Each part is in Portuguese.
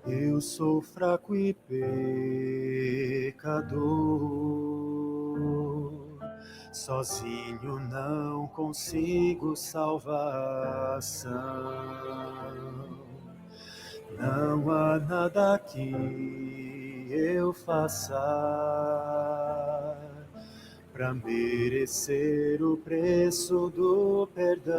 Eu sou fraco e pecador, sozinho não consigo salvação. Não há nada que eu faça para merecer o preço do perdão.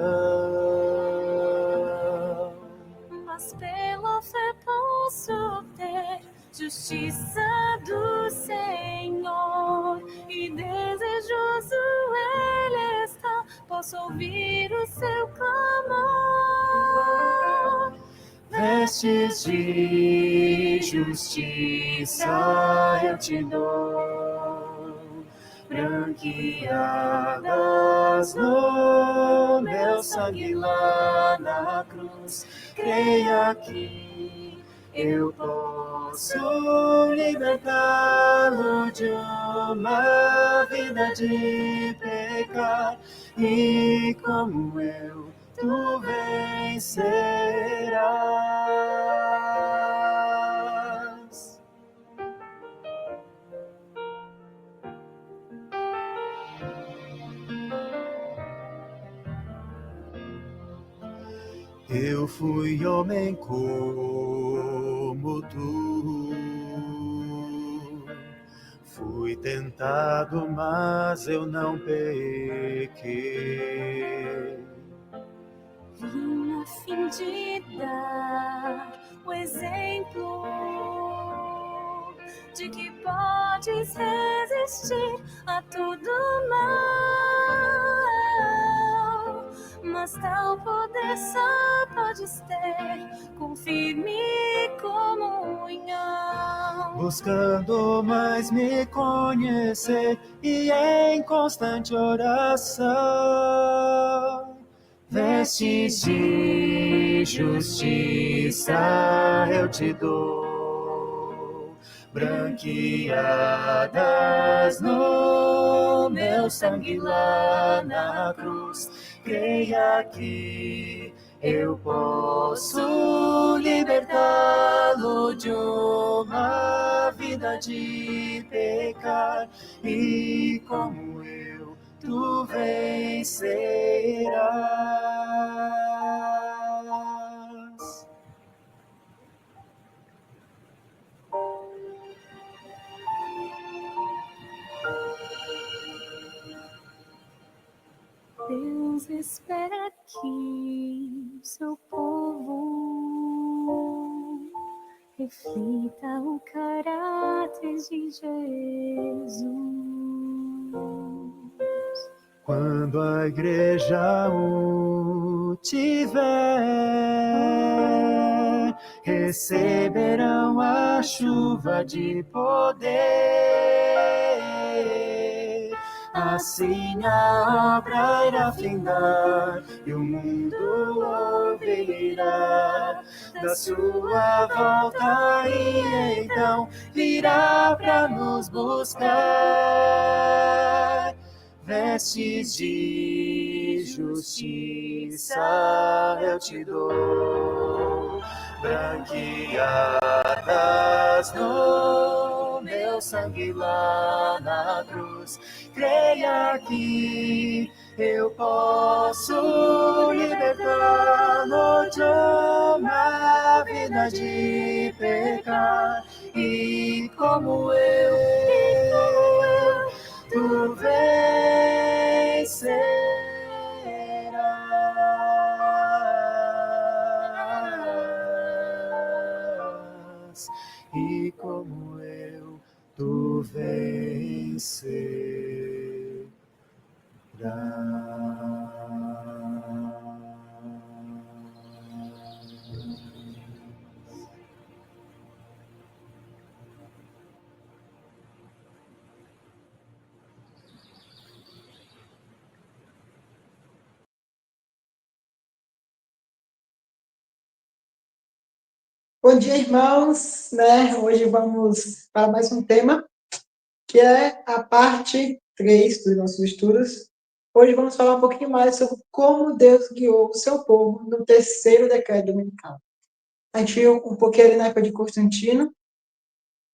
Mas pela fé posso ter justiça do Senhor, e desejoso Ele está, posso ouvir o seu clamor. Vestes de justiça eu te dou, branqueadas no meu sangue lá na cruz. Creia que eu posso libertá-lo de uma vida de pecar, e como eu, tu vencerás. Eu fui homem como tu, fui tentado, mas eu não pequei. Vim a fim de dar o exemplo de que podes resistir a tudo mal, mas tal poder só podes ter com firme comunhão. Buscando mais me conhecer e em constante oração. Vestes de justiça eu te dou, branqueadas no meu sangue lá na cruz. Creia que eu posso libertá-lo de uma vida de pecar, e como eu, tu vencerás. Deus espera que o seu povo reflita o caráter de Jesus. Quando a igreja o tiver, receberão a chuva de poder. Assim a obra irá findar e o mundo ouvirá da sua volta, e então virá para nos buscar. Vestes de justiça eu te dou, branqueadas no meu sangue lá na cruz. Creia que eu posso libertá-lo de uma vida de pecar, e como eu, tu vencerás, e como eu, tu vencerás. Bom dia, irmãos, né? Hoje vamos para mais um tema, que é a parte 3 dos nossos estudos. Hoje vamos falar um pouquinho mais sobre como Deus guiou o seu povo no terceiro decreto dominical. A gente viu um pouquinho ali na época de Constantino,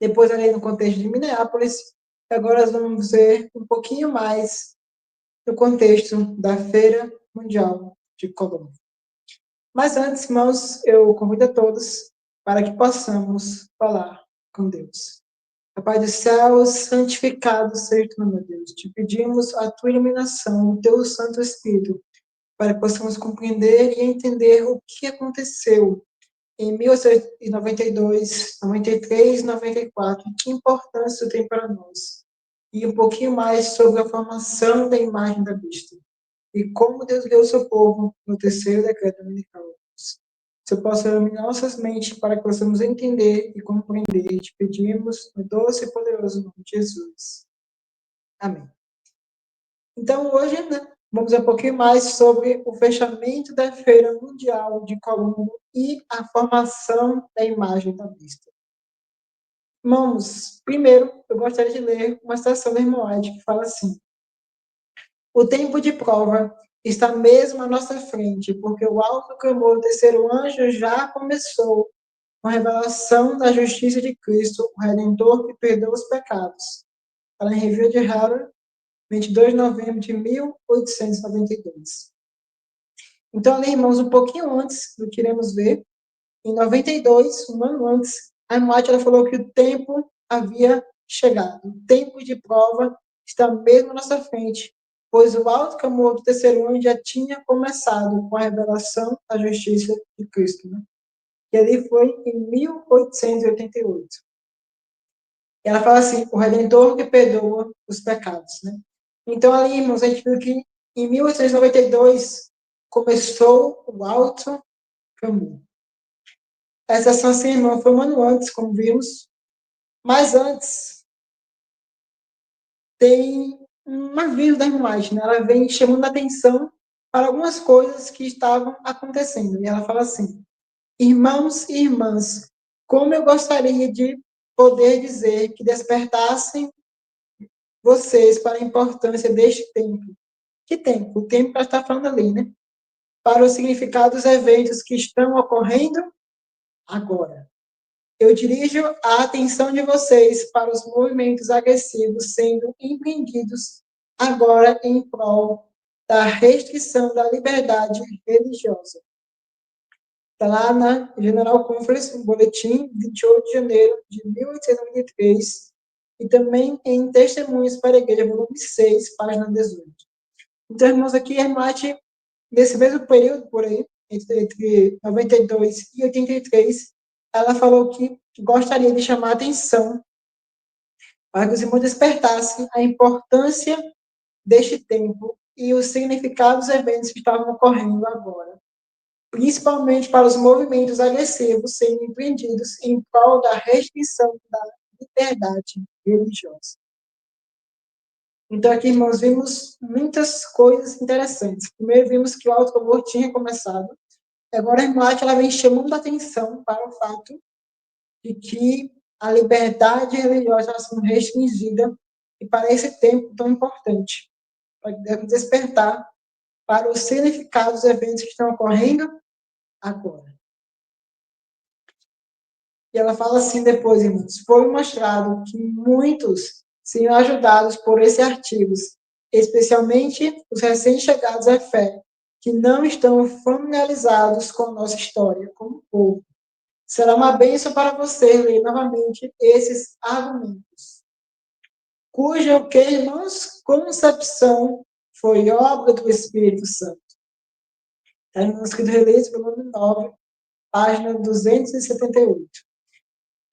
depois ali no contexto de Minneapolis, e agora nós vamos ver um pouquinho mais no contexto da Feira Mundial de Colômbia. Mas antes, irmãos, eu convido a todos para que possamos falar com Deus. Pai do céu, santificado seja o teu nome, Deus. Te pedimos a tua iluminação, o teu Santo Espírito, para que possamos compreender e entender o que aconteceu em 1892, 93, 94, que importância tem para nós. E um pouquinho mais sobre a formação da imagem da besta. E como Deus guiou o seu povo no terceiro decreto dominical. Se eu possa iluminar nossas mentes para que possamos entender e compreender, te pedimos no doce e poderoso nome de Jesus. Amém. Então, hoje, vamos ver um pouquinho mais sobre o fechamento da Feira Mundial de Colombo e a formação da imagem da besta. Irmãos, primeiro, eu gostaria de ler uma citação do irmão White que fala assim: o tempo de prova está mesmo à nossa frente, porque o alto clamor do terceiro anjo já começou com a revelação da justiça de Cristo, o Redentor que perdoa os pecados. Está em Review de Harvard, 22 de novembro de 1892. Então, ali, irmãos, um pouquinho antes do que iremos ver, em 92, um ano antes, a White ela falou que o tempo havia chegado. O tempo de prova está mesmo à nossa frente, pois o alto clamor do terceiro ano já tinha começado com a revelação da justiça de Cristo, né? E ali foi em 1888. E ela fala assim, o Redentor que perdoa os pecados, né? Então, ali, irmãos, a gente viu que em 1892 começou o alto clamor. Essa ação, assim, irmão, foi um ano antes, como vimos, mas antes tem uma vírgula da imagem, né? Ela vem chamando a atenção para algumas coisas que estavam acontecendo. E ela fala assim, irmãos e irmãs, como eu gostaria de poder dizer que despertassem vocês para a importância deste tempo. Que tempo? O tempo que ela está falando ali, né? Para o significado dos eventos que estão ocorrendo agora. Eu dirijo a atenção de vocês para os movimentos agressivos sendo empreendidos agora em prol da restrição da liberdade religiosa. Está lá na General Conference, um boletim, 28 de janeiro de 1893, e também em Testemunhos para a Igreja, volume 6, página 18. Então, irmãos, aqui, a Mate, nesse mesmo período, por aí, entre 92 e 83, ela falou que gostaria de chamar a atenção para que os irmãos despertassem a importância deste tempo e os significados dos eventos que estavam ocorrendo agora, principalmente para os movimentos agressivos sendo empreendidos em prol da restrição da liberdade religiosa. Então, aqui, irmãos, vimos muitas coisas interessantes. Primeiro, vimos que o alto clamor tinha começado. Agora, a irmã ela vem chamando a atenção para o fato de que a liberdade religiosa está sendo restringida e para esse tempo tão importante. Devemos despertar para o significado dos eventos que estão ocorrendo agora. E ela fala assim depois, irmãos, foi mostrado que muitos seriam ajudados por esses artigos, especialmente os recém-chegados à fé, que não estão familiarizados com a nossa história como povo. Será uma bênção para você ler novamente esses argumentos, cuja, irmãos, concepção foi obra do Espírito Santo. Está no manuscrito Release, volume 9, página 278.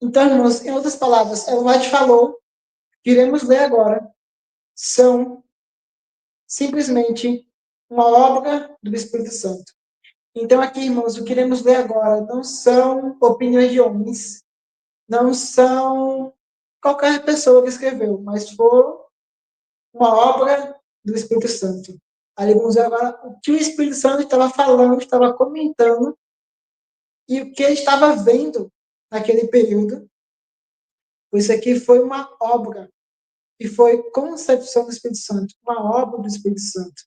Então, irmãos, em outras palavras, Ellen White falou, que iremos ler agora, são simplesmente uma obra do Espírito Santo. Então, aqui, irmãos, o que iremos ler agora não são opiniões de homens, não são qualquer pessoa que escreveu, mas foram uma obra do Espírito Santo. Ali vamos ver agora o que o Espírito Santo estava falando, estava comentando, e o que ele estava vendo naquele período. Isso aqui foi uma obra, e foi concepção do Espírito Santo, uma obra do Espírito Santo.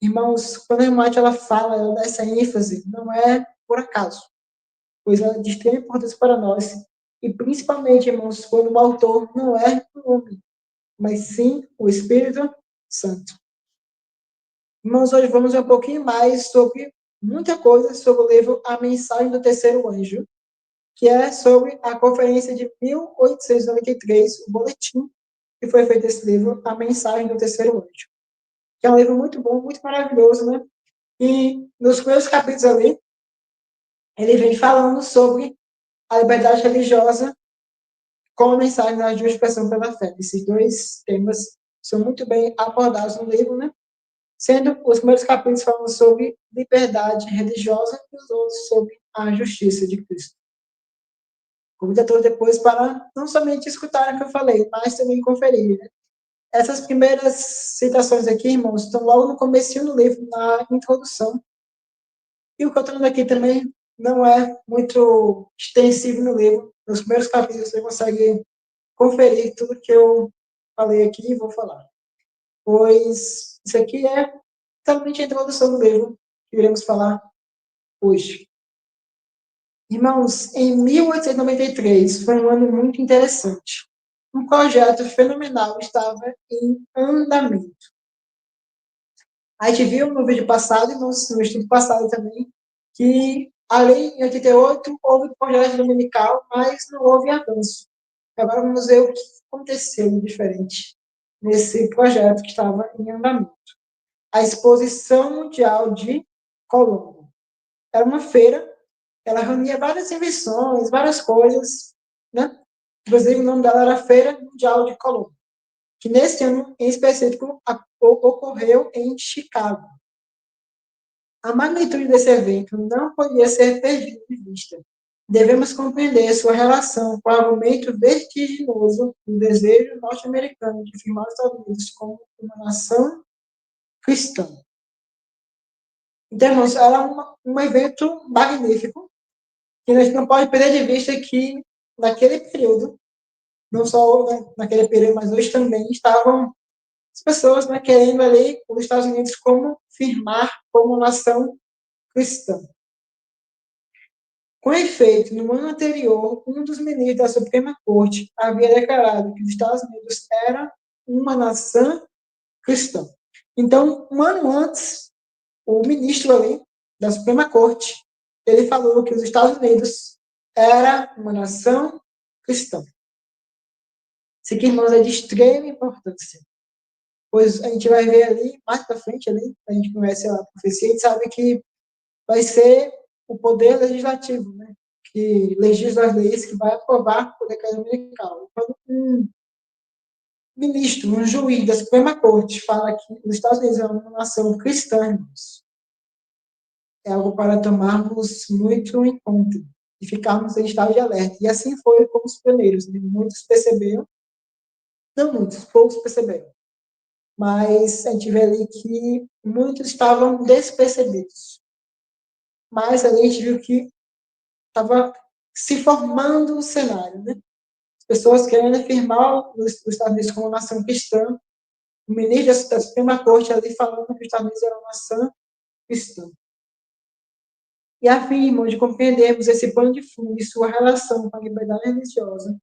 Irmãos, quando a irmã ela fala, ela dá essa ênfase, não é por acaso. pois ela é de extrema importância para nós, e principalmente, irmãos, quando o autor não é o homem, mas sim o Espírito Santo. Irmãos, hoje vamos ver um pouquinho mais sobre muita coisa sobre o livro A Mensagem do Terceiro Anjo, que é sobre a conferência de 1893, o boletim que foi feito esse livro, A Mensagem do Terceiro Anjo, que é um livro muito bom, muito maravilhoso, né? E nos primeiros capítulos ali, ele vem falando sobre a liberdade religiosa com a mensagem da justificação pela fé. Esses dois temas são muito bem abordados no livro, né? Sendo os primeiros capítulos falando sobre liberdade religiosa e os outros sobre a justiça de Cristo. Convido a todos depois para não somente escutar o que eu falei, mas também conferir. Né? Essas primeiras citações aqui, irmãos, estão logo no comecinho do livro, na introdução. E o que eu estou dando aqui também não é muito extensivo no livro. Nos primeiros capítulos você consegue conferir tudo que eu falei aqui e vou falar. Pois isso aqui é totalmente a introdução do livro que iremos falar hoje. Irmãos, em 1893 foi um ano muito interessante. Um projeto fenomenal estava em andamento. A gente viu no vídeo passado e no estudo passado também que, além em 88, houve o projeto dominical, mas não houve avanço. Agora vamos ver o que aconteceu de diferente nesse projeto que estava em andamento. A Exposição Mundial de Colombo. Era uma feira, ela reunia várias invenções, várias coisas, né? Inclusive, o nome dela era Feira Mundial de Colombo, que nesse ano, em específico, ocorreu em Chicago. A magnitude desse evento não podia ser perdida de vista. Devemos compreender sua relação com o aumento vertiginoso do desejo norte-americano de firmar os Estados Unidos como uma nação cristã. Então, irmãos, era um evento magnífico, que a gente não pode perder de vista que, naquele período, não só naquele período, mas hoje também, estavam as pessoas, né, querendo ali os Estados Unidos como firmar como nação cristã. Com efeito, no ano anterior, um dos ministros da Suprema Corte havia declarado que os Estados Unidos era uma nação cristã. Então, um ano antes, o ministro ali da Suprema Corte, ele falou que os Estados Unidos era uma nação cristã. Isso aqui, irmãos, é de extrema importância. Pois a gente vai ver ali, mais para frente, ali, a gente conhece a profecia, a gente sabe que vai ser o poder legislativo, né? Que legisla as leis, que vai aprovar o decreto dominical. Quando um ministro, um juiz da Suprema Corte fala que os Estados Unidos é uma nação cristã, é algo para tomarmos muito em conta e ficarmos em estado de alerta. E assim foi com os pioneiros. Né? Muitos perceberam, não muitos, poucos perceberam. Mas a gente vê ali que muitos estavam despercebidos. Mas ali a gente viu que estava se formando um cenário, né? As pessoas querendo afirmar os Estados Unidos como uma nação cristã, o ministro da Suprema Corte ali falando que os Estados Unidos eram uma nação cristã. E afirmam de compreendermos esse pano de fundo e sua relação com a liberdade religiosa,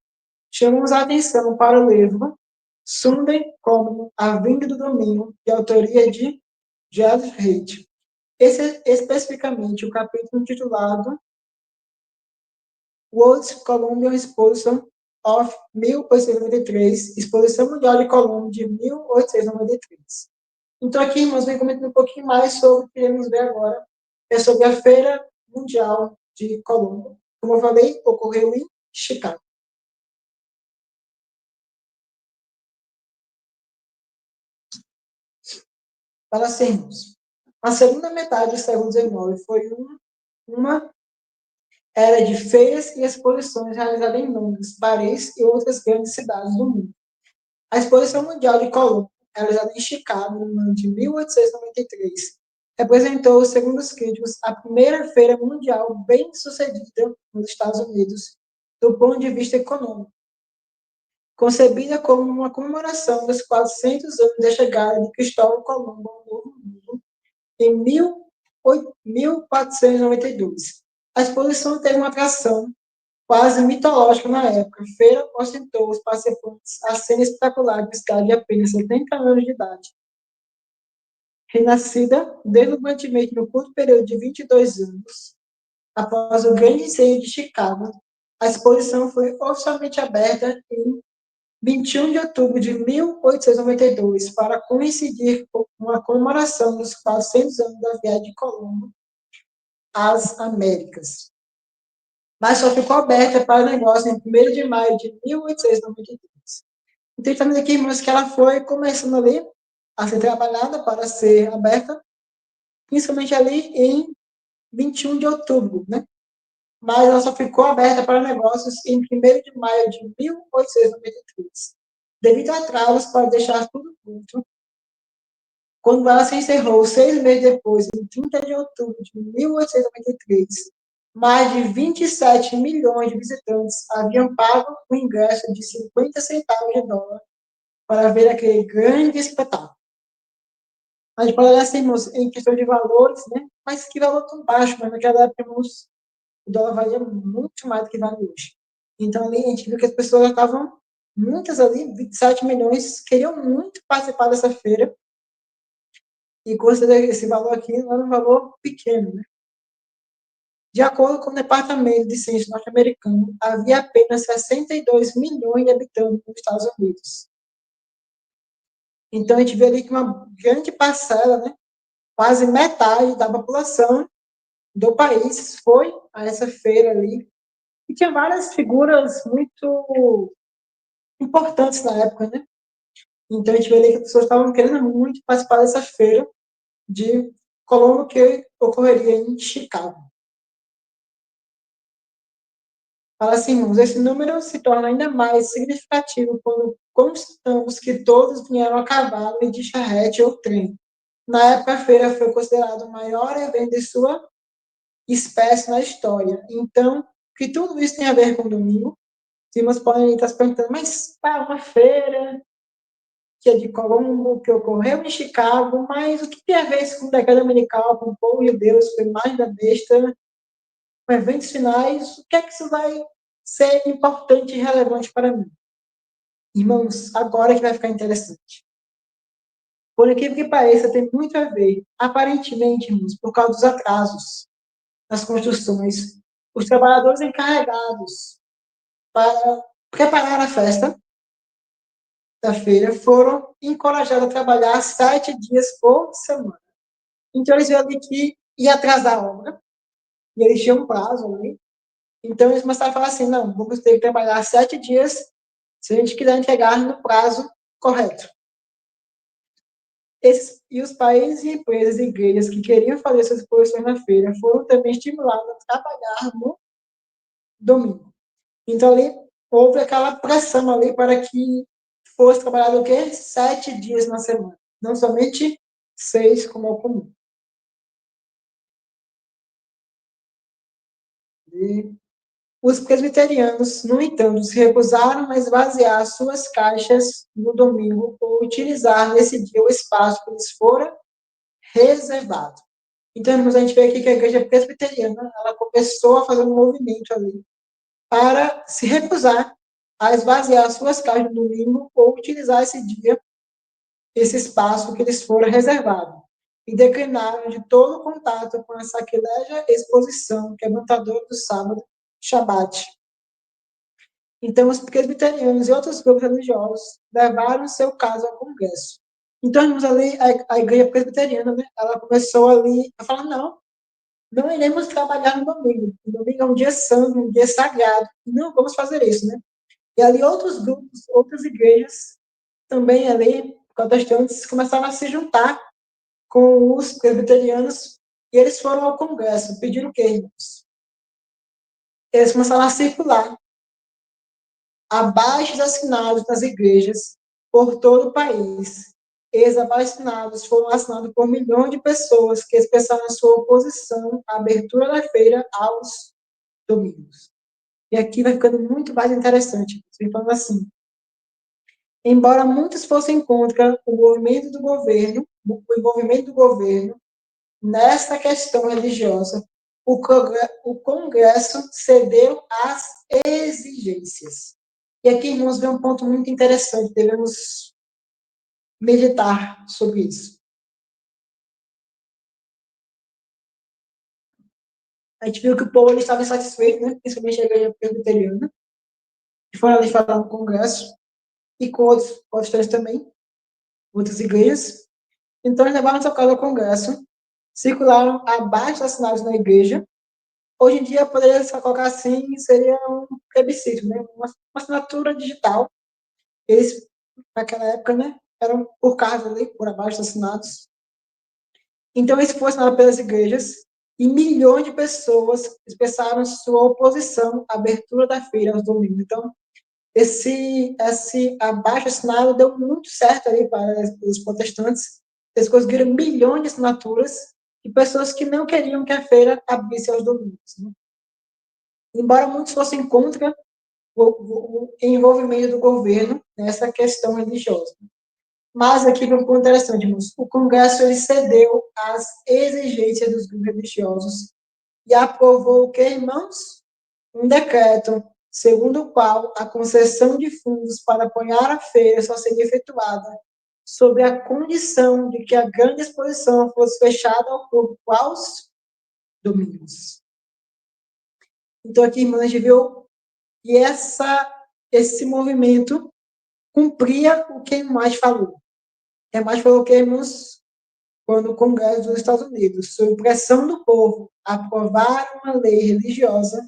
chamamos a atenção para o livro Sunday como A Vinda do Domingo, de autoria de Joseph Reed. Esse é especificamente o capítulo intitulado World Columbian Exposition of 1893, Exposição Mundial de Colombo de 1893. Então aqui, irmãos, vem comentando um pouquinho mais sobre o que iremos ver agora, é sobre a Feira Mundial de Colombo. Como eu falei, ocorreu em Chicago. Para sermos, a segunda metade do século XIX foi uma era de feiras e exposições realizadas em Londres, Paris e outras grandes cidades do mundo. A Exposição Mundial de Colombo, realizada em Chicago no ano de 1893, representou, segundo os críticos, a primeira feira mundial bem-sucedida nos Estados Unidos do ponto de vista econômico, concebida como uma comemoração dos 400 anos da chegada de Cristóvão Colombo ao Novo Mundo em 1492. A exposição teve uma atração quase mitológica na época. A feira ostentou os participantes a cena espetacular de estar de apenas 70 anos de idade. Renascida deslumbrantemente no curto período de 22 anos, após o grande incêndio de Chicago, a exposição foi oficialmente aberta em 21 de outubro de 1892, para coincidir com a comemoração dos 400 anos da viagem de Colombo às Américas. Mas só ficou aberta para negócio em 1º de maio de 1893. Então, estamos aqui, irmãos, que ela foi começando ali a ser trabalhada para ser aberta, principalmente ali em 21 de outubro, né? Mas ela só ficou aberta para negócios em 1º de maio de 1893, devido a atrasos para deixar tudo pronto. Quando ela se encerrou 6 meses depois, em 30 de outubro de 1893, mais de 27 milhões de visitantes haviam pago o ingresso de 50 centavos de dólar para ver aquele grande espetáculo. A gente pode olhar assim, em questão de valores, né? Mas que valor tão baixo, mas naquela época, o dólar valia muito mais do que vale hoje. Então, ali, a gente viu que as pessoas estavam, muitas ali, 27 milhões, queriam muito participar dessa feira, e considerar esse valor aqui não era um valor pequeno, né? De acordo com o Departamento de Ciência norte-americano, havia apenas 62 milhões de habitantes nos Estados Unidos. Então, a gente vê ali que uma grande parcela, né, quase metade da população do país foi a essa feira ali, e tinha várias figuras muito importantes na época, né? Então, a gente vê ali que as pessoas estavam querendo muito participar dessa feira de Colombo, que ocorreria em Chicago. Fala assim, irmãos, esse número se torna ainda mais significativo quando constatamos que todos vieram a cavalo e de charrete ou trem. Na época, a feira foi considerada o maior evento de sua espécie na história. Então, que tudo isso tem a ver com o domingo? Os irmãos podem estar se perguntando, mas uma feira que é de Colombo, que ocorreu em Chicago, mas o que tem a ver isso com a década dominical, com o povo de Deus, com a imagem da besta, com eventos finais? O que é que isso vai ser importante e relevante para mim? Irmãos, agora que vai ficar interessante. Por incrível que pareça, tem muito a ver. Aparentemente, irmãos, por causa dos atrasos nas construções, os trabalhadores encarregados para preparar a festa da feira foram encorajados a trabalhar 7 dias por semana. Então, eles viram ali que ia atrasar a obra, e eles tinham um prazo ali. Então, eles começaram a falar assim, não, vamos ter que trabalhar 7 dias se a gente quiser entregar no prazo correto. E os países, empresas e igrejas que queriam fazer suas exposições na feira foram também estimulados a trabalhar no domingo. Então, ali, houve aquela pressão ali para que fosse trabalhado o quê? 7 dias na semana, não somente 6, como é o comum. E os presbiterianos, no entanto, se recusaram a esvaziar suas caixas no domingo ou utilizar nesse dia o espaço que lhes fora reservado. Então, a gente vê aqui que a igreja presbiteriana, ela começou a fazer um movimento ali para se recusar a esvaziar suas caixas no domingo ou utilizar esse dia, esse espaço que lhes fora reservado, e declinaram de todo contato com a sacrilégia exposição quebrantadora do sábado, Shabat. Então, os presbiterianos e outros grupos religiosos levaram seu caso ao Congresso. Então, vamos ali, a igreja presbiteriana, né, ela começou ali a falar, não iremos trabalhar no domingo. O domingo é um dia santo, um dia sagrado. Não vamos fazer isso, né? E ali outros grupos, outras igrejas, também ali, protestantes, começaram a se juntar com os presbiterianos e eles foram ao Congresso, pedindo o quê, irmãos? Eles começaram a circular abaixo assinados nas igrejas por todo o país. Esses abaixo-assinados foram assinados por milhões de pessoas que expressaram a sua oposição à abertura da feira aos domingos. E aqui vai ficando muito mais interessante. Você falando assim, embora muitos fossem contra o envolvimento do governo nesta questão religiosa, o Congresso cedeu às exigências. E aqui, irmãos, vem um ponto muito interessante, devemos meditar sobre isso. A gente viu que o povo estava insatisfeito, né? Principalmente a igreja presbiteriana, que foram ali falar no Congresso, e com outros também, outras igrejas. Então, eles levaram essa causa ao Congresso, circularam abaixo assinados na igreja. Hoje em dia, poderia se colocar assim, seria um plebiscito, né? Uma assinatura digital. Eles, naquela época, né, eram por carta ali, por abaixo assinados. Então, isso foi assinado pelas igrejas e milhões de pessoas expressaram sua oposição à abertura da feira aos domingos. Então, esse abaixo-assinado deu muito certo ali para os protestantes. Eles conseguiram milhões de assinaturas de pessoas que não queriam que a feira abrisse aos domingos. Né? Embora muitos fossem contra o envolvimento do governo nessa questão religiosa. Mas aqui vem um ponto interessante, irmãos. O Congresso ele cedeu às exigências dos grupos religiosos e aprovou o que, irmãos? Um decreto segundo o qual a concessão de fundos para apoiar a feira só seria efetuada sob a condição de que a grande exposição fosse fechada ao público aos domingos. Então, aqui, irmãos, a gente viu que esse movimento cumpria o que mais falou. O que mais falou que, irmãos, quando o Congresso dos Estados Unidos, sob pressão do povo, aprovaram uma lei religiosa,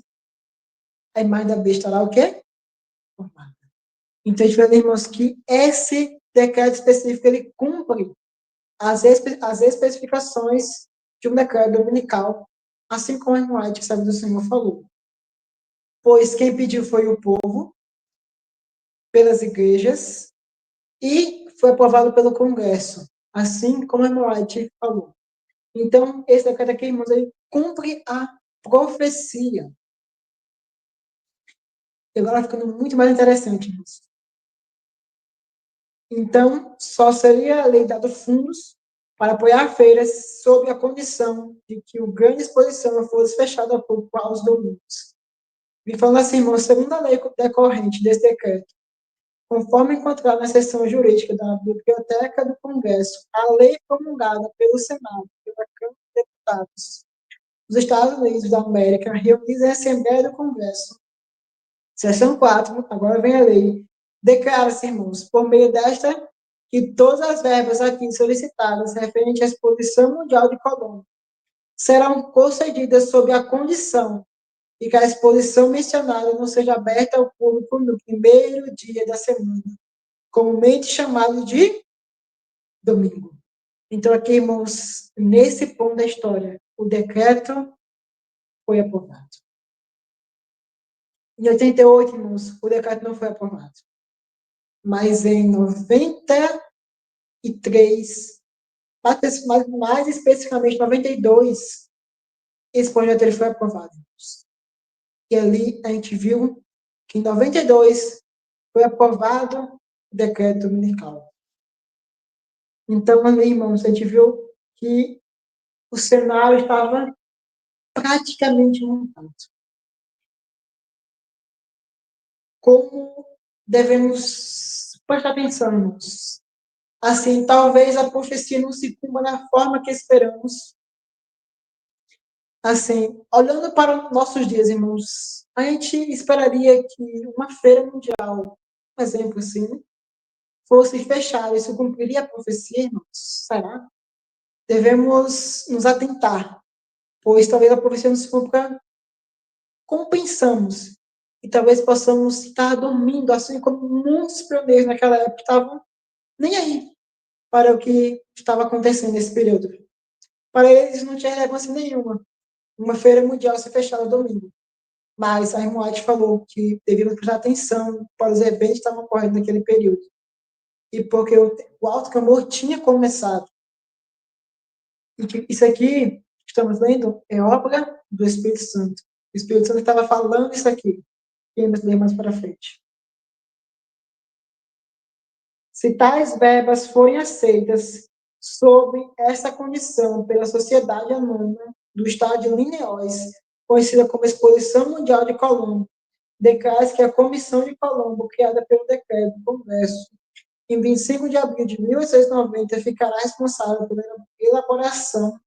a imagem da besta lá o quê? Então, a gente vê, irmãos, que esse decreto específico, ele cumpre as especificações de um decreto dominical, assim como a irmã White, que sabe do Senhor, falou. Pois quem pediu foi o povo, pelas igrejas, e foi aprovado pelo Congresso, assim como a irmã White falou. Então, esse decreto aqui, irmãos, ele cumpre a profecia. E agora ficando muito mais interessante, irmãos. Então, só seria lei dado fundos para apoiar feiras sob a condição de que o grande exposição fosse fechada ao público aos domingos. E falando assim, irmão, segundo a lei decorrente desse decreto, conforme encontrado na seção jurídica da Biblioteca do Congresso, a lei promulgada pelo Senado, pela Câmara de Deputados dos Estados Unidos da América, reunida em Assembleia do Congresso, seção 4, agora vem a lei, declara-se, irmãos, por meio desta, que todas as verbas aqui solicitadas referentes à Exposição Mundial de Colômbia serão concedidas sob a condição de que a exposição mencionada não seja aberta ao público no primeiro dia da semana, comumente chamado de domingo. Então, aqui, irmãos, nesse ponto da história, o decreto foi aprovado. Em 88, irmãos, o decreto não foi aprovado. Mas em 93, mais especificamente 92, esse projeto ele foi aprovado. E ali a gente viu que em 92 foi aprovado o decreto dominical. Então, ali, irmãos, a gente viu que o cenário estava praticamente montado. Como devemos prestar atenção, irmãos? Assim, talvez a profecia não se cumpra da forma que esperamos. Assim, olhando para nossos dias, irmãos, a gente esperaria que uma feira mundial, por exemplo, assim, fosse fechada. Isso cumpriria a profecia, irmãos? Será? Devemos nos atentar, pois talvez a profecia não se cumpra como pensamos. E talvez possamos estar dormindo, assim como muitos pioneiros naquela época estavam nem aí para o que estava acontecendo nesse período. Para eles não tinha relevância nenhuma uma feira mundial ser fechada no domingo. Mas a irmã White falou que devíamos prestar atenção para os eventos que estavam ocorrendo naquele período. E porque o alto clamor tinha começado. E que isso aqui, que estamos lendo, é obra do Espírito Santo. O Espírito Santo estava falando isso aqui. E vamos ler mais para frente. Se tais verbas forem aceitas sob essa condição pela sociedade anônima, do estado de Linhares, conhecida como Exposição Mundial de Colombo, declara que a Comissão de Colombo, criada pelo decreto do Congresso em 25 de abril de 1890, ficará responsável pela elaboração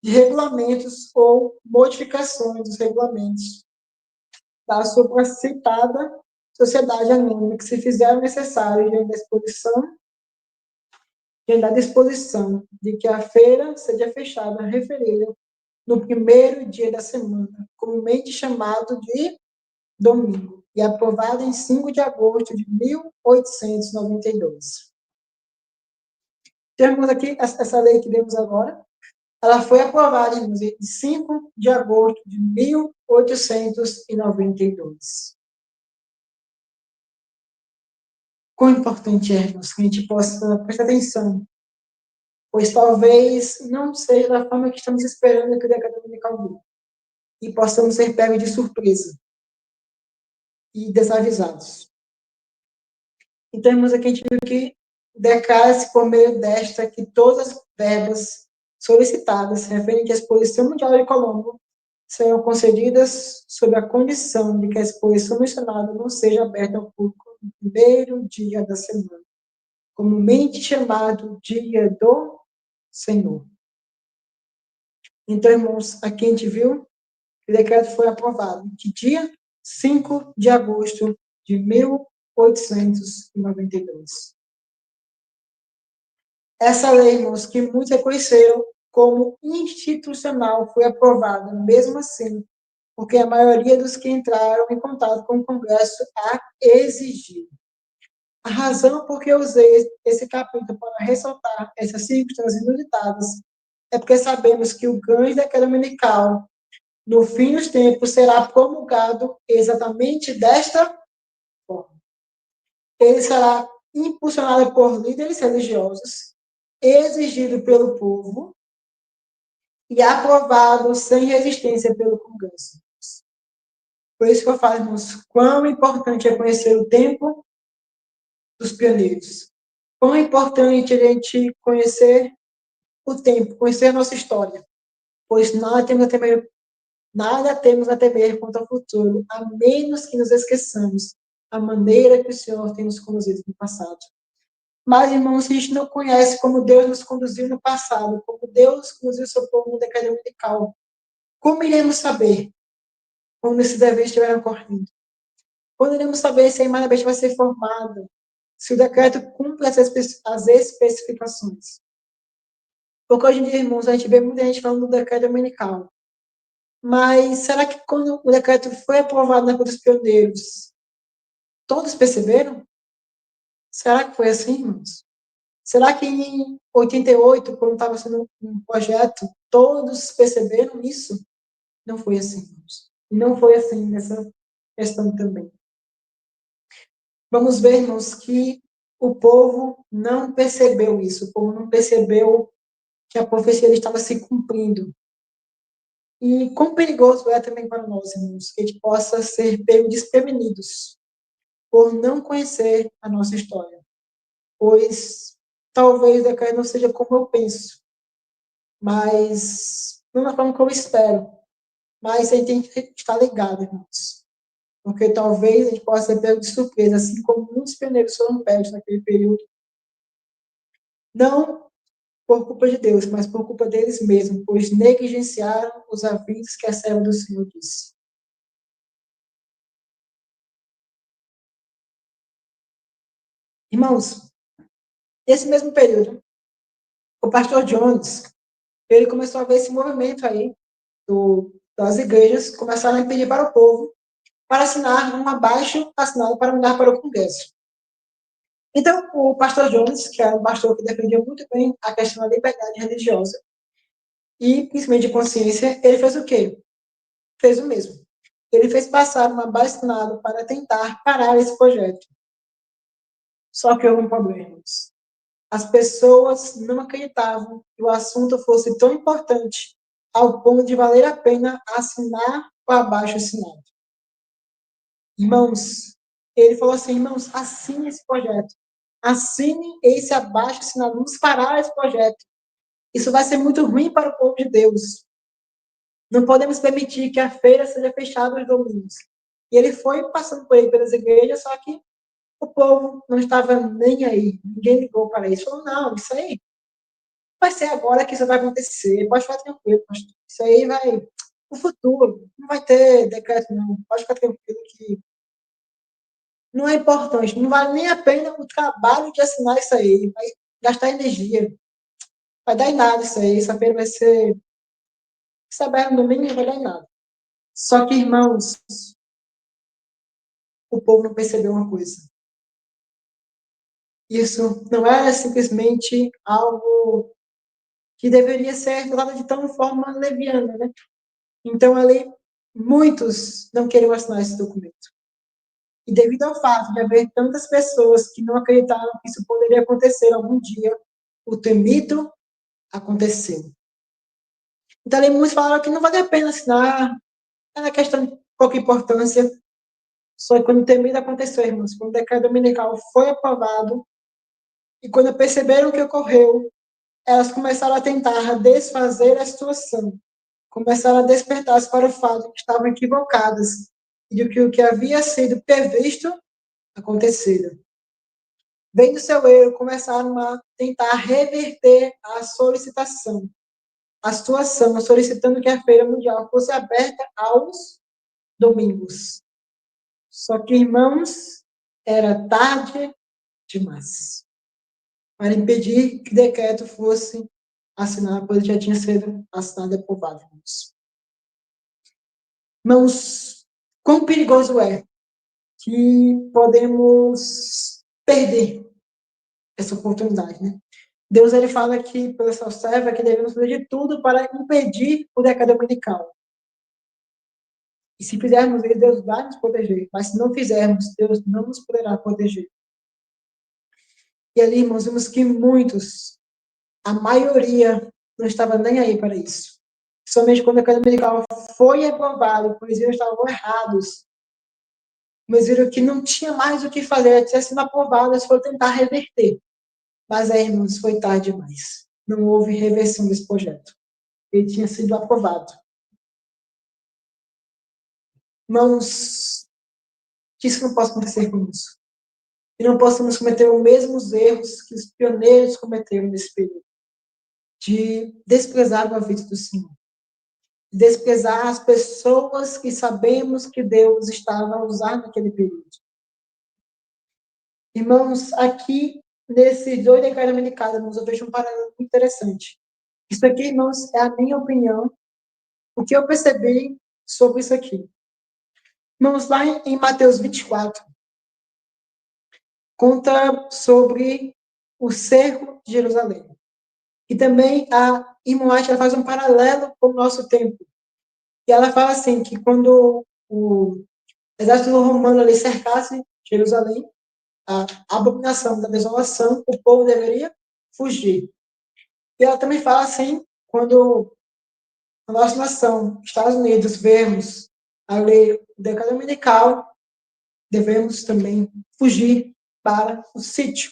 de regulamentos ou modificações dos regulamentos da supracitada sociedade anônima que se fizeram necessários diante da disposição de que a feira seja fechada referida no primeiro dia da semana, comumente chamado de domingo, e aprovada em 5 de agosto de 1892. Temos aqui essa lei que vemos agora. Ela foi aprovada em 5 de agosto de 1892. Quão importante é, irmãos, que a gente possa prestar atenção, pois talvez não seja da forma que estamos esperando que o decreto dominical venha, e possamos ser pegos de surpresa e desavisados. Então, irmãos, aqui a gente viu que declara-se por meio desta que todas as verbas solicitadas referentes à Exposição Mundial de Colombo serão concedidas sob a condição de que a exposição mencionada não seja aberta ao público no primeiro dia da semana, comumente chamado Dia do Senhor. Então, irmãos, aqui a gente viu que o decreto foi aprovado. Que dia? 5 de agosto de 1892. Essa lei, irmãos, que muitos reconheceram como institucional, foi aprovada, mesmo assim, porque a maioria dos que entraram em contato com o Congresso a exigiu. A razão por que eu usei esse capítulo para ressaltar essas circunstâncias inusitadas é porque sabemos que o grande decreto dominical, no fim dos tempos, será promulgado exatamente desta forma. Ele será impulsionado por líderes religiosos, exigido pelo povo e aprovado sem resistência pelo Congresso. Por isso que eu falo, irmãos, quão importante é conhecer o tempo dos pioneiros. Quão importante a gente conhecer o tempo, conhecer a nossa história. Pois nada temos a temer quanto ao futuro, a menos que nos esqueçamos a maneira que o Senhor tem nos conduzido no passado. Mas, irmãos, se a gente não conhece como Deus nos conduziu no passado, como Deus conduziu o seu povo no decreto dominical, como iremos saber quando esses deveres estiverem ocorrendo? Quando iremos saber se a imagem vai ser formada, se o decreto cumpre as especificações? Porque hoje em dia, irmãos, a gente vê muita gente falando do decreto dominical. Mas será que quando o decreto foi aprovado na Câmara dos Pioneiros, todos perceberam? Será que foi assim, irmãos? Será que em 88, quando estava sendo um projeto, todos perceberam isso? Não foi assim, irmãos. Não foi assim nessa questão também. Vamos ver, irmãos, que o povo não percebeu isso. O povo não percebeu que a profecia estava se cumprindo. E quão perigoso é também para nós, irmãos, que a gente possa ser pego desprevenidos por não conhecer a nossa história. Pois talvez o decreto não seja como eu penso, mas não da forma como eu espero. Mas a gente tem que estar ligado, irmãos. Porque talvez a gente possa ser pego de surpresa, assim como muitos pioneiros foram pegos naquele período. Não por culpa de Deus, mas por culpa deles mesmos, pois negligenciaram os avisos que a serva do Senhor disse. Irmãos, nesse mesmo período, o pastor Jones, ele começou a ver esse movimento aí das igrejas, começaram a pedir para o povo para assinar um abaixo assinado para mandar para o Congresso. Então, o pastor Jones, que era um pastor que defendia muito bem a questão da liberdade religiosa e principalmente de consciência, ele fez o quê? Fez o mesmo. Ele fez passar um abaixo assinado para tentar parar esse projeto. Só que houve um problema. As pessoas não acreditavam que o assunto fosse tão importante ao ponto de valer a pena assinar o abaixo assinado. Irmãos, ele falou assim, irmãos, assine esse projeto. Assine esse abaixo assinado. Vamos parar esse projeto. Isso vai ser muito ruim para o povo de Deus. Não podemos permitir que a feira seja fechada aos domingos. E ele foi passando por aí pelas igrejas, só que o povo não estava nem aí. Ninguém ligou para isso. Falou, não, isso aí vai ser agora que isso vai acontecer. Pode ficar tranquilo, pastor. Isso aí vai... No futuro, não vai ter decreto, não. Pode ficar tranquilo que não é importante. Não vale nem a pena o trabalho de assinar isso aí. Vai gastar energia. Vai dar em nada isso aí. Essa feira vai ser... Se aberto no domingo, não vai dar em nada. Só que, irmãos, o povo não percebeu uma coisa. Isso não era simplesmente algo que deveria ser tratado de tão forma leviana, né? Então, ali, muitos não queriam assinar esse documento. E devido ao fato de haver tantas pessoas que não acreditavam que isso poderia acontecer algum dia, o temido aconteceu. Então, ali, muitos falaram que não vale a pena assinar, era questão de pouca importância. Só que quando o temido aconteceu, irmãos, quando o decreto dominical foi aprovado, e quando perceberam o que ocorreu, elas começaram a tentar desfazer a situação. Começaram a despertar-se para o fato de que estavam equivocadas e de que o que havia sido previsto acontecera. Vendo seu erro, começaram a tentar reverter a solicitação, a situação, solicitando que a Feira Mundial fosse aberta aos domingos. Só que, irmãos, era tarde demais para impedir que o decreto fosse assinado, pois já tinha sido assinado e aprovado. Irmãos, quão perigoso é que podemos perder essa oportunidade, né? Deus, ele fala que, pela sua serva, que devemos fazer de tudo para impedir o decreto dominical. E se fizermos isso, Deus vai nos proteger. Mas se não fizermos, Deus não nos poderá proteger. E ali, irmãos, vimos que muitos, a maioria, não estava nem aí para isso. Somente quando o decreto dominical foi aprovado, pois eles estavam errados, mas viram que não tinha mais o que fazer, tinha sido aprovado, eles foram tentar reverter. Mas aí, irmãos, foi tarde demais. Não houve reversão desse projeto. Ele tinha sido aprovado. Irmãos, que isso não possa acontecer conosco. E não possamos cometer os mesmos erros que os pioneiros cometeram nesse período. De desprezar a vida do Senhor. De desprezar as pessoas que sabemos que Deus estava a usar naquele período. Irmãos, aqui, nesses dois decretos dominicanos, eu vejo um paralelo muito interessante. Isso aqui, irmãos, é a minha opinião, o que eu percebi sobre isso aqui. Irmãos, lá em Mateus 24, conta sobre o cerco de Jerusalém. E também a irmã White faz um paralelo com o nosso tempo. E ela fala assim, que quando o exército romano ali cercasse Jerusalém, a abominação da desolação, o povo deveria fugir. E ela também fala assim, quando a nossa nação, Estados Unidos, vemos a lei o decreto dominical, devemos também fugir para o sítio.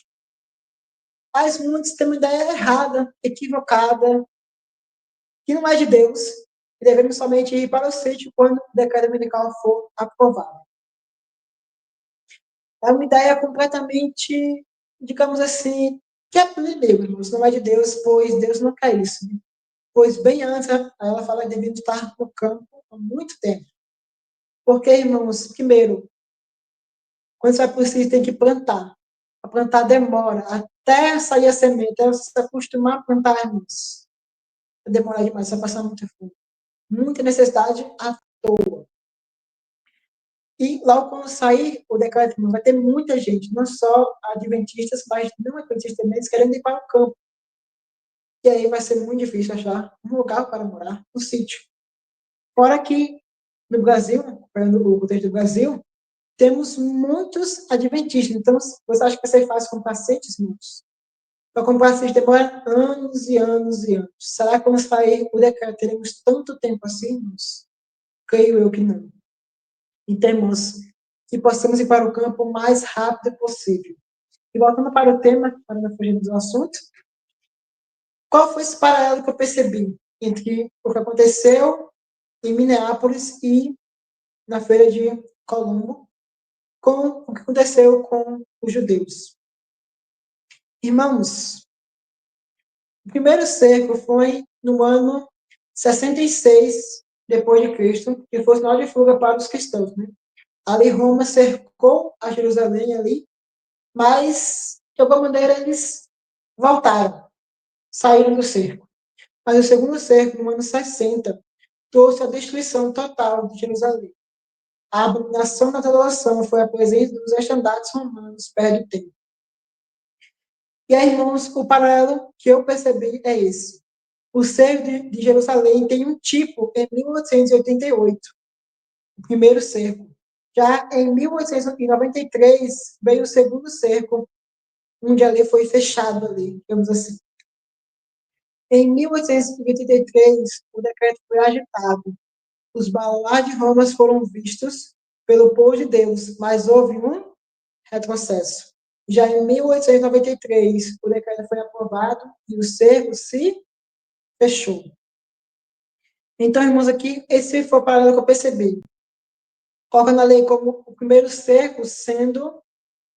Mas muitos têm uma ideia errada, equivocada, que não é de Deus, e devemos somente ir para o sítio quando o decreto dominical for aprovado. É uma ideia completamente, digamos assim, que é de Deus, não é de Deus, pois Deus não quer isso. Né? Pois bem antes, ela fala que devemos estar no campo há muito tempo. Porque, irmãos, primeiro, quando você vai para o sítio, tem que plantar. A plantar demora, até sair a semente, até você se acostumar a plantar, irmãos. Vai demorar demais, você vai passar muito fome. Muita necessidade à toa. E logo quando sair o decreto, vai ter muita gente, não só adventistas, mas não adventistas também, querendo ir para o campo. E aí vai ser muito difícil achar um lugar para morar, um sítio. Fora que no Brasil, pegando o contexto do Brasil, temos muitos adventistas. Então, você acha que vai ser fácil comprar sítios, muitos? Para comprar sítios demora anos e anos e anos. Será que quando sair o decreto teremos tanto tempo assim, irmãos? Creio eu que não. E temos que possamos ir para o campo o mais rápido possível. E voltando para o tema, para não fugir do assunto, qual foi esse paralelo que eu percebi entre o que aconteceu em Minneapolis e na feira de Colombo, com o que aconteceu com os judeus. Irmãos, o primeiro cerco foi no ano 66 depois de Cristo, que foi sinal de fuga para os cristãos, né? Ali Roma cercou a Jerusalém ali, mas de alguma maneira eles voltaram, saíram do cerco. Mas o segundo cerco, no ano 60, trouxe a destruição total de Jerusalém. A abominação da desolação foi a presença dos estandartes romanos perto do templo. E aí, irmãos, o paralelo que eu percebi é esse. O cerco de Jerusalém tem um tipo em 1888, o primeiro cerco. Já em 1893 veio o segundo cerco, onde ali foi fechado ali, digamos assim. Em 1883, o decreto foi agitado. Os baluartes de Roma foram vistos pelo povo de Deus, mas houve um retrocesso. Já em 1893, o decreto foi aprovado e o cerco se fechou. Então, irmãos, aqui, esse foi o paralelo que eu percebi. Colocando a lei como o primeiro cerco, sendo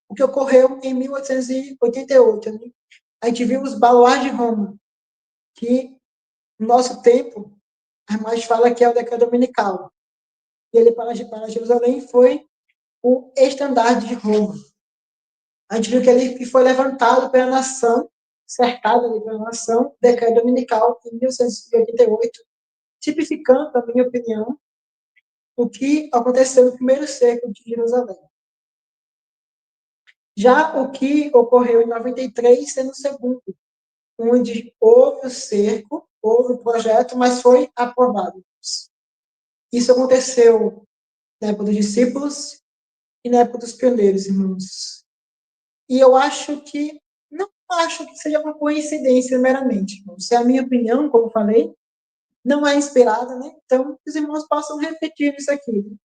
o que ocorreu em 1888. Né? A gente viu os baluartes de Roma, que no nosso tempo, a irmã fala que é o decreto dominical. E ele para Jerusalém foi o estandarte de Roma. A gente viu que ele foi levantado pela nação, cercado ali pela nação, decreto dominical em 1888, tipificando, na minha opinião, o que aconteceu no primeiro século de Jerusalém. Já o que ocorreu em 93 sendo o segundo, onde houve o cerco, houve o projeto, mas foi aprovado. Isso aconteceu na época dos discípulos e na época dos pioneiros, irmãos. E eu acho que, não acho que seja uma coincidência meramente. Se é a minha opinião, como falei, não é inspirada, né? Então, os irmãos possam repetir isso aqui. Né?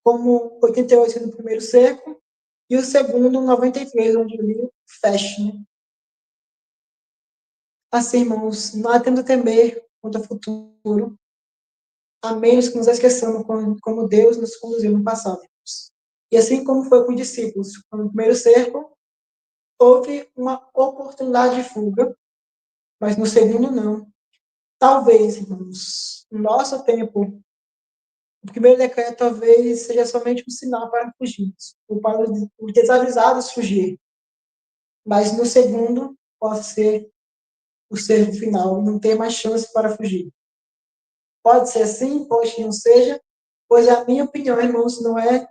Como 88 sendo o primeiro cerco, e o segundo, 93, onde o livro fecha. Né? Assim, irmãos, não tendo temer quanto ao futuro, a menos que nos esqueçamos como Deus nos conduziu no passado. Irmãos. E assim como foi com os discípulos, no primeiro cerco, houve uma oportunidade de fuga, mas no segundo não. Talvez, irmãos, no nosso tempo, o primeiro decreto talvez seja somente um sinal para fugir, ou para os desavisados fugir. Mas no segundo, pode ser o cerco final, não ter mais chance para fugir. Pode ser assim, pode que não seja, pois a minha opinião, irmãos, não é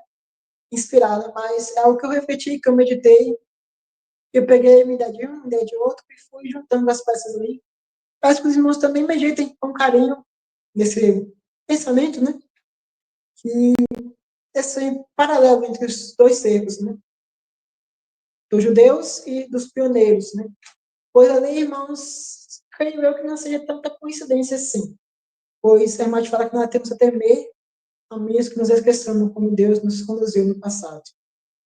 inspirada, mas é o que eu refleti, que eu meditei, eu peguei uma ideia de um, uma ideia de outro, e fui juntando as peças ali. Peço que os irmãos também meditem com carinho nesse pensamento, né? Que esse paralelo entre os dois cercos, né? Dos judeus e dos pioneiros, né? Pois ali, irmãos, creio eu que não seja tanta coincidência assim. Pois a irmã te fala que nós temos a temer, a menos que nos esqueçamos como Deus nos conduziu no passado.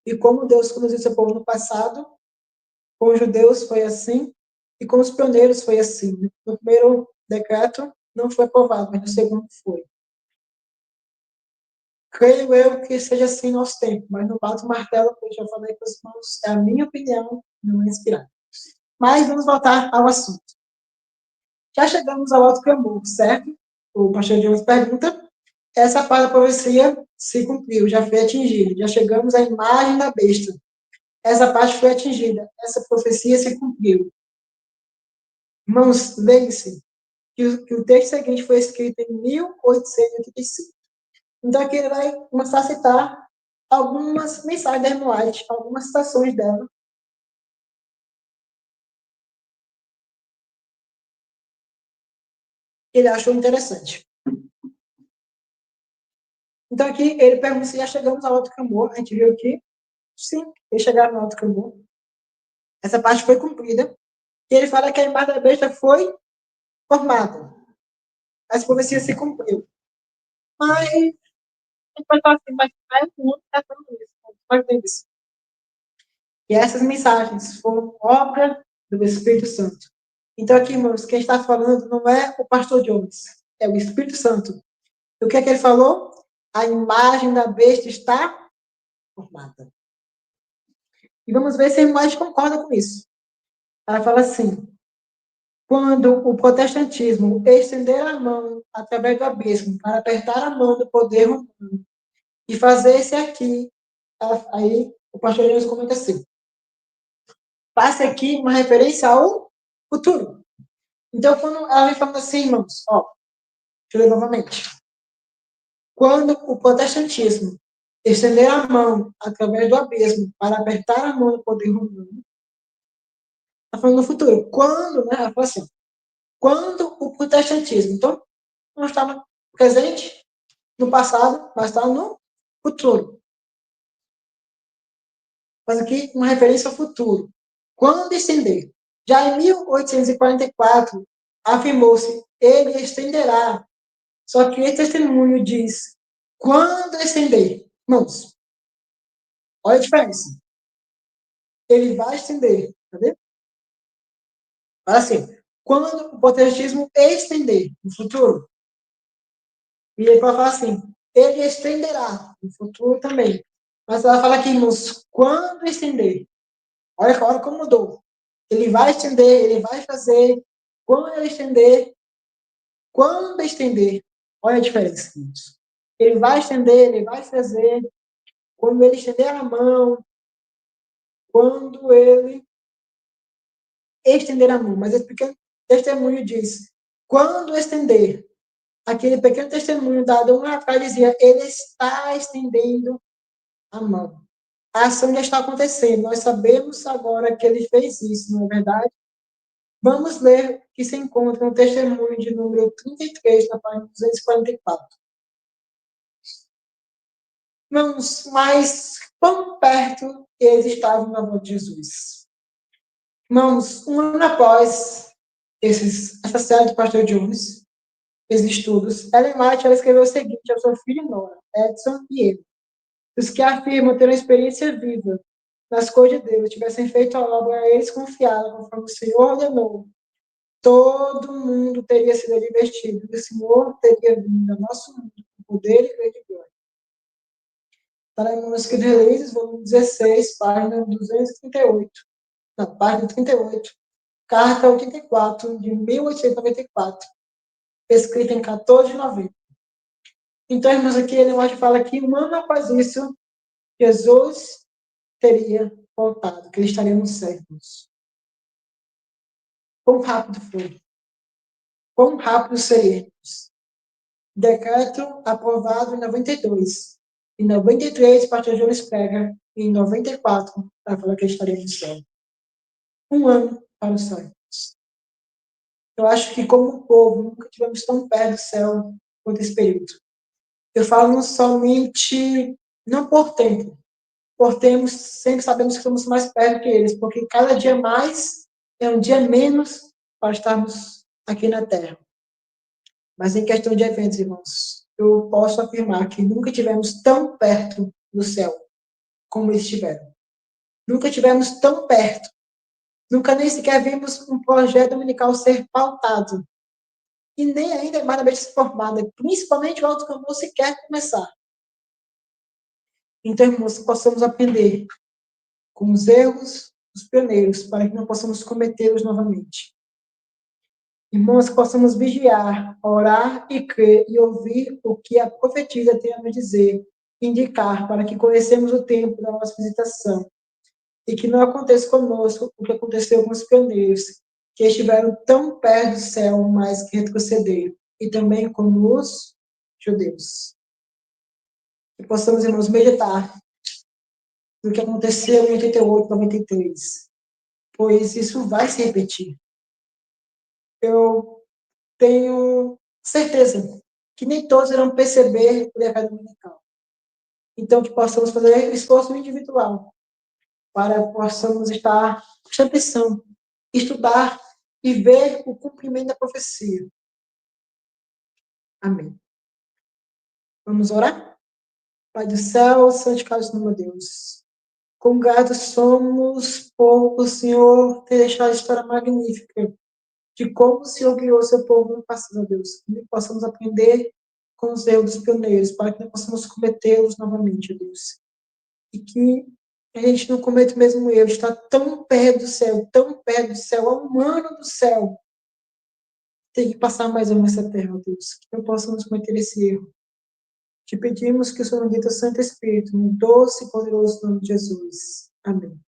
E como Deus conduziu seu povo no passado, com os judeus foi assim, e com os pioneiros foi assim. Né? No primeiro decreto não foi aprovado, mas no segundo foi. Creio eu que seja assim nosso tempo, mas não bato o martelo, porque eu já falei com os irmãos, é a minha opinião, não é inspirada. Mas vamos voltar ao assunto. Já chegamos ao alto clamor, certo? O pastor Jones pergunta, essa parte da profecia se cumpriu, já foi atingida. Já chegamos à imagem da besta. Essa parte foi atingida, essa profecia se cumpriu. Irmãos, lembre-se que o texto seguinte foi escrito em 1885. Então, aqui ele vai começar a citar algumas mensagens da Ellen White, algumas citações dela. Ele achou interessante. Então, aqui ele pergunta se já chegamos ao Alto Cambor. A gente viu que, sim, eles chegaram ao Alto Cambor. Essa parte foi cumprida. E ele fala que a imagem da besta foi formada. As profecias se cumpriu. Mas, a gente pode falar assim, mas o mundo está falando isso. E essas mensagens foram obra do Espírito Santo. Então, aqui, irmãos, quem está falando não é o pastor Jones, é o Espírito Santo. E o que é que ele falou? A imagem da besta está formada. E vamos ver se a imagem concorda com isso. Ela fala assim: quando o protestantismo estender a mão através do abismo para apertar a mão do poder romano e fazer esse aqui, aí o pastor Jesus comenta assim: passa aqui uma referência ao futuro. Então, quando ela vem falando assim, irmãos, ó, deixa eu ler novamente. Quando o protestantismo estender a mão através do abismo para apertar a mão do poder romano, está falando no futuro. Quando, né? Ela fala assim: quando o protestantismo, então, não está no presente, no passado, mas está no futuro. Faz aqui uma referência ao futuro. Quando estender? Já em 1844, afirmou-se, ele estenderá. Só que esse testemunho diz, quando estender? Irmãos, olha a diferença. Ele vai estender, tá vendo? Fala assim, quando o protestantismo estender no futuro, e ele pode falar assim, ele estenderá no futuro também. Mas ela fala aqui, irmãos, quando estender? Olha como mudou. Ele vai estender, ele vai fazer. Quando ele estender, quando estender. Olha a diferença, irmãos. Ele vai estender, ele vai fazer. Quando ele estender a mão, quando ele estender a mão. Mas esse pequeno testemunho diz, quando estender, aquele pequeno testemunho dado um atrás dizia, ele está estendendo a mão. A ação já está acontecendo. Nós sabemos agora que ele fez isso, não é verdade? Vamos ler o que se encontra no testemunho de número 33, na página 244. Irmãos, mas quão perto eles estavam da volta de Jesus? Irmãos, um ano após essa série do pastor Jones, esses estudos, Ellen White ela escreveu o seguinte ao seu filho Nora, Edson e ele. Os que afirmam ter uma experiência viva nas coisas de Deus, tivessem feito a obra a eles confiada, conforme o Senhor ordenou, todo mundo teria sido advertido, e o Senhor teria vindo ao nosso mundo com poder e grande glória. Está em Manuscrito de Releases, volume 16, página 238. Não, página 38. Carta 84, de 1894, escrita em 14 de novembro. Então, irmãos, aqui ele fala que um ano após isso, Jesus teria voltado, que ele estaria nos céus. Quão rápido foi? Quão rápido seríamos? Decreto aprovado em 92. Em 93, o pastor Jones prega. E em 94, ela falou que ele estaria no céu. Um ano para o céu. Eu acho que, como povo, nunca tivemos tão perto do céu quanto esse período. Eu falo não somente, não por tempo. Por tempo, sempre sabemos que estamos mais perto que eles, porque cada dia mais é um dia menos para estarmos aqui na Terra. Mas em questão de eventos, irmãos, eu posso afirmar que nunca tivemos tão perto do céu como eles estiveram. Nunca tivemos tão perto. Nunca nem sequer vimos um projeto dominical ser pautado. E nem ainda mais se formada, principalmente o Alto Cambô sequer começar. Então, irmãos, possamos aprender com os erros dos pioneiros, para que não possamos cometê-los novamente. Irmãos, que possamos vigiar, orar e crer e ouvir o que a profetisa tem a nos dizer, indicar, para que conhecemos o tempo da nossa visitação e que não aconteça conosco o que aconteceu com os pioneiros, que estiveram tão perto do céu, mas que retrocederam, e também com os judeus. Que possamos, irmãos, meditar no que aconteceu em 88, 93, pois isso vai se repetir. Eu tenho certeza que nem todos irão perceber o legado dominical. Então, que possamos fazer esforço individual para que possamos estar prestando atenção, estudar e ver o cumprimento da profecia. Amém. Vamos orar? Pai do céu, santificado seja o nome de Deus. Quão gratos somos por o Senhor ter deixado a história magnífica de como o Senhor guiou seu povo no passado, Deus. Que possamos aprender com os erros dos pioneiros, para que não possamos cometê-los novamente, Deus. E que a gente não cometa o mesmo erro, está tão perto do céu, a um ano do céu, tem que passar mais uma nessa terra, Deus, que não possamos cometer esse erro. Te pedimos que o Senhor nos dê o Santo Espírito, no doce e poderoso nome de Jesus. Amém.